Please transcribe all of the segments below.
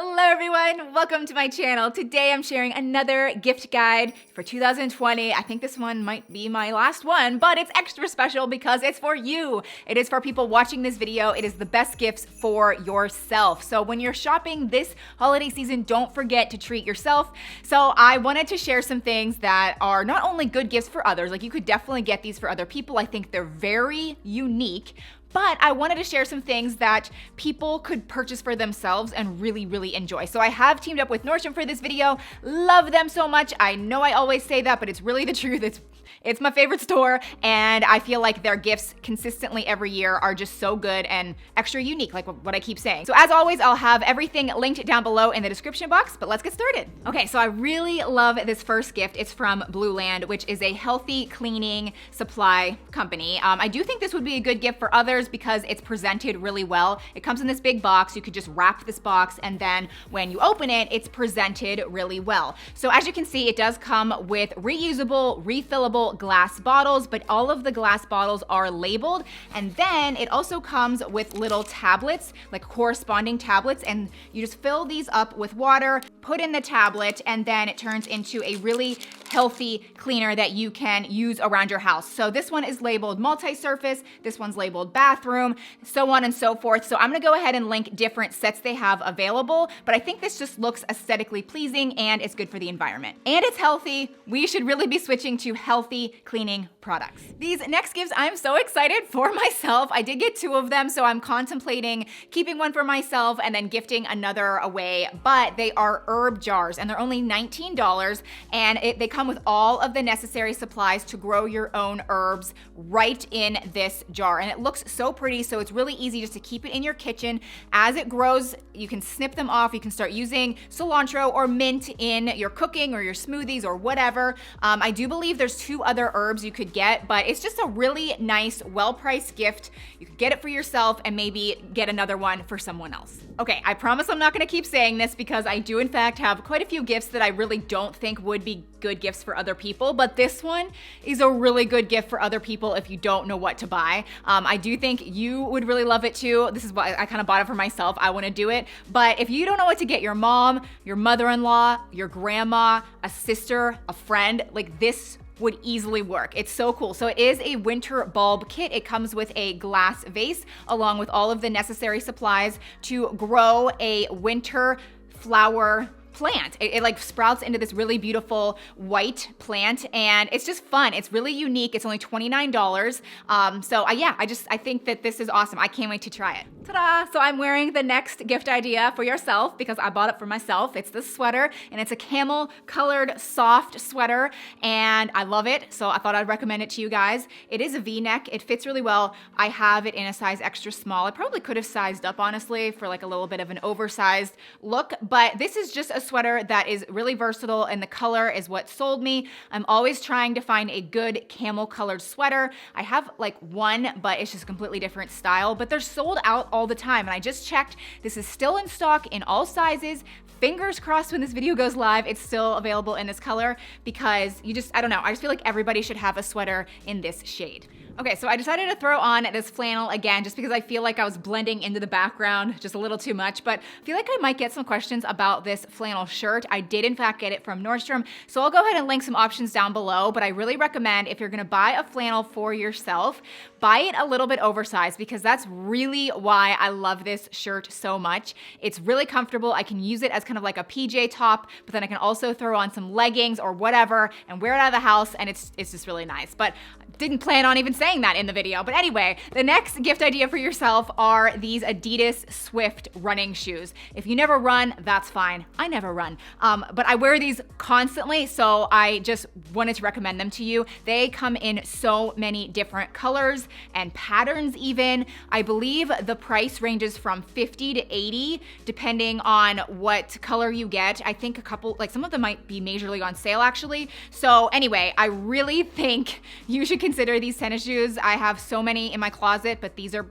Hello everyone, welcome to my channel. Today I'm sharing another gift guide for 2020. I think this one might be my last one, but it's extra special because it's for you. It is for people watching this video. It is the best gifts for yourself. So when you're shopping this holiday season, don't forget to treat yourself. So I wanted to share some things that are not only good gifts for others, like you could definitely get these for other people. I think they're very unique. But I wanted to share some things that people could purchase for themselves and really enjoy. So I have teamed up with Nordstrom for this video. Love them so much. I know I always say that, but it's really the truth. It's my favorite store, and I feel like their gifts consistently every year are just so good and extra unique, like what I keep saying. So as always, I'll have everything linked down below in the description box, but let's get started. Okay, so I really love this first gift. It's from Blueland, which is a healthy cleaning supply company. I do think this would be a good gift for others because it's presented really well. It comes in this big box. You could just wrap this box, and then when you open it, it's presented really well. So as you can see, it does come with reusable, refillable glass bottles, but all of the glass bottles are labeled. And then it also comes with little tablets, like corresponding tablets, and you just fill these up with water, put in the tablet, and then it turns into a really healthy cleaner that you can use around your house. So this one is labeled multi-surface, this one's labeled bathroom, so on and so forth. So I'm gonna go ahead and link different sets they have available, but I think this just looks aesthetically pleasing and it's good for the environment. And it's healthy. We should really be switching to healthy cleaning products. These next gifts, I'm so excited for myself. I did get 2 of them, so I'm contemplating keeping one for myself and then gifting another away, but they are herb jars and they're only $19, and they come with all of the necessary supplies to grow your own herbs right in this jar. And it looks so pretty, so it's really easy just to keep it in your kitchen. As it grows, you can snip them off. You can start using cilantro or mint in your cooking or your smoothies or whatever. I do believe there's 2 other herbs you could get, but it's just a really nice, well-priced gift. You could get it for yourself and maybe get another one for someone else. Okay, I promise I'm not gonna keep saying this because I do in fact have quite a few gifts that I really don't think would be good gifts for other people, but this one is a really good gift for other people if you don't know what to buy. I do think you would really love it too. This is why I kind of bought it for myself. I want to do it. But if you don't know what to get your mom, your mother-in-law, your grandma, a sister, a friend, like this would easily work. It's so cool. So it is a winter bulb kit. It comes with a glass vase along with all of the necessary supplies to grow a winter flower plant. It like sprouts into this really beautiful white plant, and it's just fun. It's really unique. It's only $29. I think that this is awesome. I can't wait to try it. Ta-da! So I'm wearing the next gift idea for yourself because I bought it for myself. It's this sweater, and it's a camel colored soft sweater, and I love it. So I thought I'd recommend it to you guys. It is a V-neck. It fits really well. I have it in a size extra small. I probably could have sized up, honestly, for like a little bit of an oversized look, but this is just a sweater that is really versatile, and the color is what sold me. I'm always trying to find a good camel colored sweater. I have like one, but it's just a completely different style, but they're sold out all the time. And I just checked, this is still in stock in all sizes. Fingers crossed when this video goes live, it's still available in this color because I don't know, I just feel like everybody should have a sweater in this shade. Okay, so I decided to throw on this flannel again just because I feel like I was blending into the background just a little too much, but I feel like I might get some questions about this flannel shirt. I did in fact get it from Nordstrom, so I'll go ahead and link some options down below, but I really recommend if you're gonna buy a flannel for yourself, buy it a little bit oversized because that's really why I love this shirt so much. It's really comfortable. I can use it as kind of like a PJ top, but then I can also throw on some leggings or whatever and wear it out of the house, and it's just really nice. But didn't plan on even saying that in the video. But anyway, the next gift idea for yourself are these Adidas Swift running shoes. If you never run, that's fine. I never run. But I wear these constantly, so I just wanted to recommend them to you. They come in so many different colors and patterns even. I believe the price ranges from $50 to $80 depending on what color you get. I think some of them might be majorly on sale actually. So anyway, I really think you should consider these tennis shoes. I have so many in my closet, but these are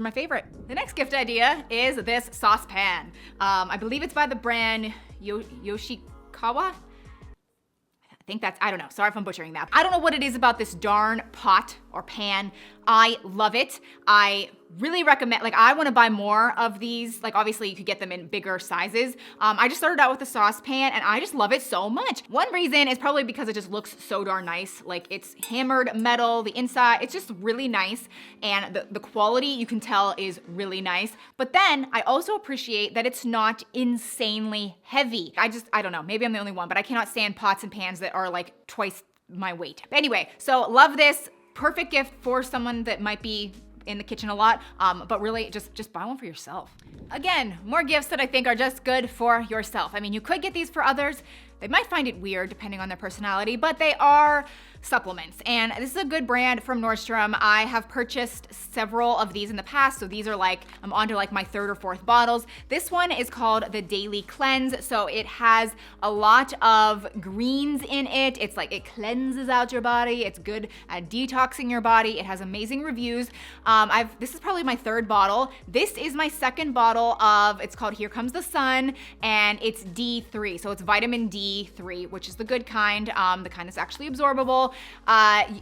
my favorite. The next gift idea is this saucepan. I believe it's by the brand Yoshikawa. I think that's, I don't know, sorry if I'm butchering that. I don't know what it is about this darn pot or pan. I love it. I really recommend, like, I want to buy more of these. Like, obviously you could get them in bigger sizes. I just started out with the saucepan and I just love it so much. One reason is probably because it just looks so darn nice. Like, it's hammered metal, the inside, it's just really nice. And the quality, you can tell, is really nice. But then I also appreciate that it's not insanely heavy. I don't know, maybe I'm the only one, but I cannot stand pots and pans that are like twice my weight. But anyway, so love this. Perfect gift for someone that might be in the kitchen a lot, but really just buy one for yourself. Again, more gifts that I think are just good for yourself. I mean, you could get these for others. They might find it weird depending on their personality, but they are supplements. And this is a good brand from Nordstrom. I have purchased several of these in the past. So these are like, I'm on to like my third or fourth bottles. This one is called the Daily Cleanse. So it has a lot of greens in it. It's like, it cleanses out your body. It's good at detoxing your body. It has amazing reviews. This is probably my third bottle. This is my second bottle of, it's called Here Comes the Sun, and it's D3. So it's vitamin D3, which is the good kind, the kind that's actually absorbable.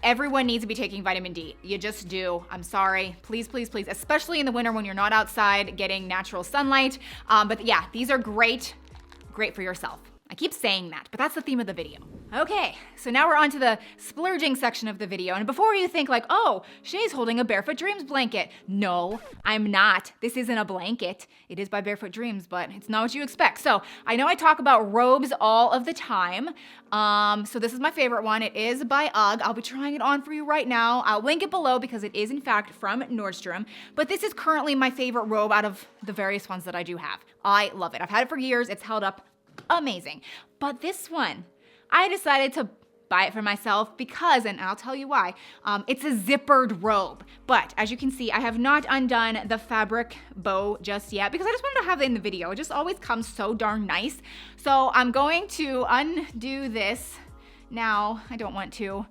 Everyone needs to be taking vitamin D. You just do. I'm sorry. Please, please, please, especially in the winter when you're not outside getting natural sunlight. But yeah, these are great for yourself. I keep saying that, but that's the theme of the video. Okay, so now we're on to the splurging section of the video. And before you think like, oh, Shay's holding a Barefoot Dreams blanket. No, I'm not. This isn't a blanket. It is by Barefoot Dreams, but it's not what you expect. So I know I talk about robes all of the time. So this is my favorite one. It is by UGG. I'll be trying it on for you right now. I'll link it below because it is in fact from Nordstrom. But this is currently my favorite robe out of the various ones that I do have. I love it. I've had it for years. It's held up amazing. But this one, I decided to buy it for myself because, and I'll tell you why, it's a zippered robe. But as you can see, I have not undone the fabric bow just yet because I just wanted to have it in the video. It just always comes so darn nice. So I'm going to undo this now. I don't want to.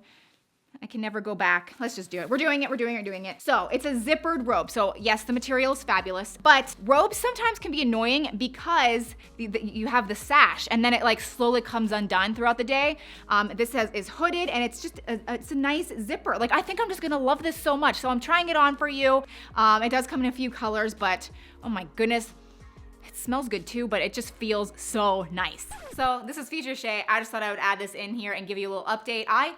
I can never go back. Let's just do it. We're doing it. So it's a zippered robe. So yes, the material is fabulous, but robes sometimes can be annoying because you have the sash and then it like slowly comes undone throughout the day. This is hooded and it's just, it's a nice zipper. Like, I think I'm just gonna love this so much. So I'm trying it on for you. It does come in a few colors, but oh my goodness. It smells good too, but it just feels so nice. So this is Future Shay. I just thought I would add this in here and give you a little update. I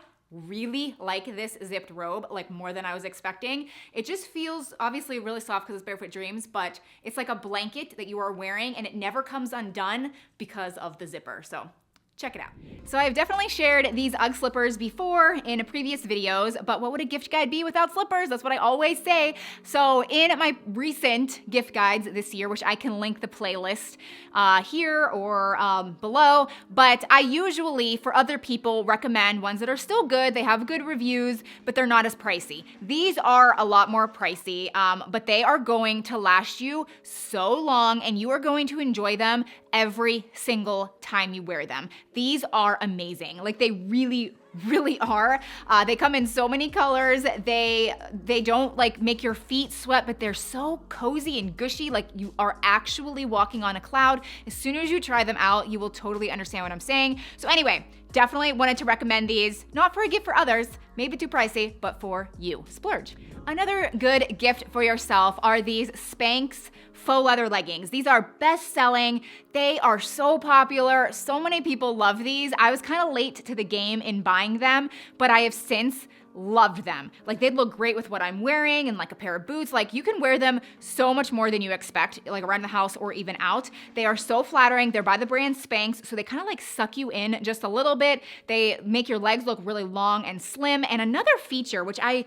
really like this zipped robe, like more than I was expecting. It just feels obviously really soft because it's Barefoot Dreams, but it's like a blanket that you are wearing and it never comes undone because of the zipper. So check it out. So I've definitely shared these UGG slippers before in previous videos, but what would a gift guide be without slippers? That's what I always say. So in my recent gift guides this year, which I can link the playlist here or below, but I usually, for other people, recommend ones that are still good, they have good reviews, but they're not as pricey. These are a lot more pricey, but they are going to last you so long and you are going to enjoy them every single time you wear them. These are amazing. Like, they really are. They come in so many colors. They don't like make your feet sweat, but they're so cozy and gushy. Like, you are actually walking on a cloud. As soon as you try them out, you will totally understand what I'm saying. So anyway, definitely wanted to recommend these, not for a gift for others, maybe too pricey, but for you. Splurge. Another good gift for yourself are these Spanx faux leather leggings. These are best-selling. They are so popular. So many people love these. I was kind of late to the game in buying them, but I have since loved them. Like, they'd look great with what I'm wearing and like a pair of boots. Like, you can wear them so much more than you expect, like around the house or even out. They are so flattering. They're by the brand Spanx, so they kind of like suck you in just a little bit. They make your legs look really long and slim. And another feature, which I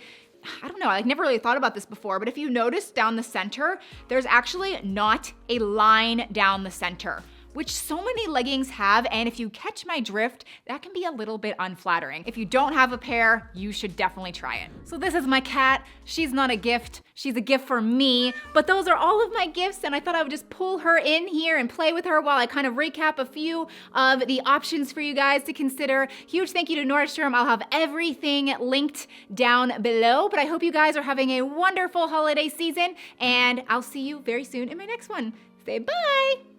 don't know, I never really thought about this before, but if you notice down the center, there's actually not a line down the center, which so many leggings have, and if you catch my drift, that can be a little bit unflattering. If you don't have a pair, you should definitely try it. So this is my cat. She's not a gift, she's a gift for me, but those are all of my gifts, and I thought I would just pull her in here and play with her while I kind of recap a few of the options for you guys to consider. Huge thank you to Nordstrom. I'll have everything linked down below, but I hope you guys are having a wonderful holiday season, and I'll see you very soon in my next one. Say bye!